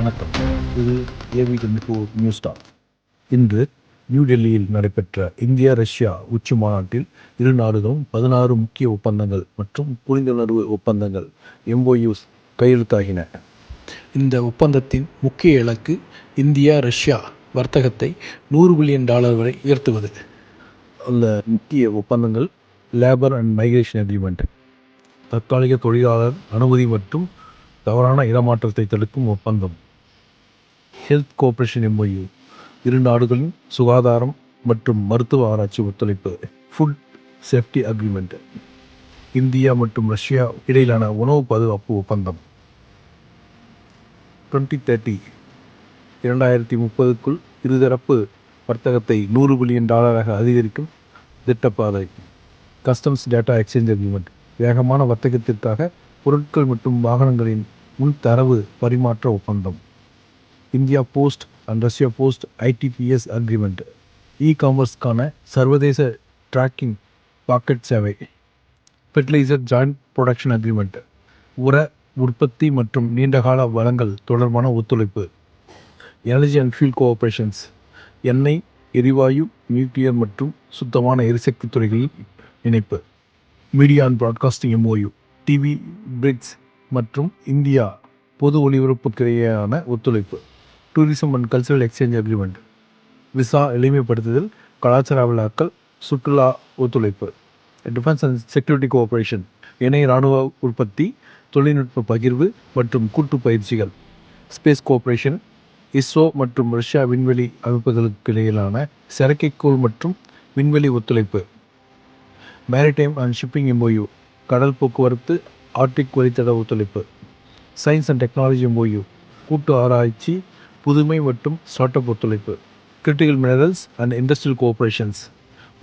வணக்கம். இது AV24 news talk. இன்று நியூ டெல்லியில் நடைபெற்ற இந்தியா ரஷ்யா உச்சி மாநாட்டில் இரு நாடுகளும் 16 முக்கிய ஒப்பந்தங்கள் மற்றும் புரிந்துணர்வு ஒப்பந்தங்கள் MOUs கையெழுத்தாகின. இந்த ஒப்பந்தத்தின் முக்கிய இலக்கு இந்தியா ரஷ்யா வர்த்தகத்தை $100 பில்லியன் வரை உயர்த்துவது. அந்த முக்கிய ஒப்பந்தங்கள் லேபர் அண்ட் மைக்ரேஷன் அக்ரிமெண்ட், தற்காலிக தொழிலாளர் அனுமதி மற்றும் தவறான இடமாற்றத்தை தடுக்கும் ஒப்பந்தம். ஹெல்த் கோஆபரேஷன் MOU, இரு நாடுகளின் சுகாதாரம் மற்றும் மருத்துவ ஆராய்ச்சி ஒத்துழைப்பு. ஃபுட் சேஃப்டி அக்ரிமெண்ட், இந்தியா மற்றும் ரஷ்யா இடையிலான உணவு பாதுகாப்பு ஒப்பந்தம். 2030க்குள் இருதரப்பு வர்த்தகத்தை $100 பில்லியன் அதிகரிக்கும் திட்டப்பாதை. கஸ்டம்ஸ் டேட்டா எக்ஸ்சேஞ்ச் அக்ரிமெண்ட், வேகமான வர்த்தகத்திற்காக பொருட்கள் மற்றும் வாகனங்களின் முன் தரவு பரிமாற்ற ஒப்பந்தம். India post and Russia post ITPS agreement, காமர்ஸ்க்கான சர்வதேச டிராக்கிங் பாக்கெட் சேவை. ஃபெர்டிலைசர் ஜாயிண்ட் ப்ரொடக்ஷன் அக்ரிமெண்ட், உர உற்பத்தி மற்றும் நீண்டகால வளங்கள் தொடர்பான ஒத்துழைப்பு. எனர்ஜி அண்ட் ஃபியூல் கோஆபரேஷன்ஸ், எண்ணெய், எரிவாயு, நியூக்ளியர் மற்றும் சுத்தமான எரிசக்தி துறைகளில் இணைப்பு. Media and broadcasting MOU, TV, BRICS மற்றும் இந்தியா பொது ஒலிபரப்புக்கிடையேயான ஒத்துழைப்பு. Tourism and cultural exchange agreement, visa எளிமைப்படுத்துதல், கலாச்சார விழாக்கள், சுற்றுலா ஒத்துழைப்பு. டிஃபென்ஸ் அண்ட் செக்யூரிட்டி கோஆபரேஷன், இணை இராணுவ உற்பத்தி, தொழில்நுட்ப பகிர்வு மற்றும் கூட்டு பயிற்சிகள். ஸ்பேஸ் கோஆபரேஷன், ISRO மற்றும் ரஷ்யா விண்வெளி அமைப்புகளுக்கு இடையிலான செயற்கைக்கோள் மற்றும் விண்வெளி ஒத்துழைப்பு. மேரிடைம் அண்ட் ஷிப்பிங் MOU, கடல் போக்குவரத்து, ஆர்டிக் வழித்தட ஒத்துழைப்பு. சயின்ஸ் அண்ட் டெக்னாலஜி MOU, கூட்டு ஆராய்ச்சி, புதுமை மற்றும் ஸ்டார்ட் அப் ஒத்துழைப்பு. Critical minerals and industrial cooperations,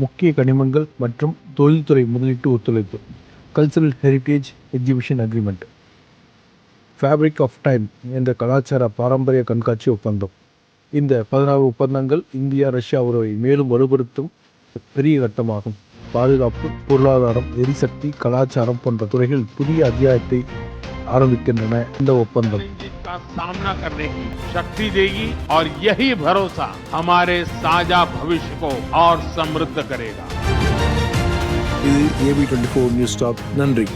முக்கிய கனிமங்கள் மற்றும் தொழில்துறை முதலீட்டு ஒத்துழைப்பு. Cultural heritage exhibition agreement, fabric of time என்ற கலாச்சார பாரம்பரிய கண்காட்சி ஒப்பந்தம். இந்த 16 ஒப்பந்தங்கள் இந்தியா ரஷ்யா உறவை மேலும் வலுப்படுத்தும் பெரிய கட்டமாகும். பாதுகாப்பு, பொருளாதாரம், எரிசக்தி, கலாச்சாரம் போன்ற துறைகளில் புதிய அத்தியாயத்தை ஆரம்பிக்கின்றன இந்த ஒப்பந்தம். सामना करने की शक्ति देगी और यही भरोसा हमारे साझा भविष्य को और समृद्ध करेगा. இது AV24 நியூஸ் டாக். நன்றி.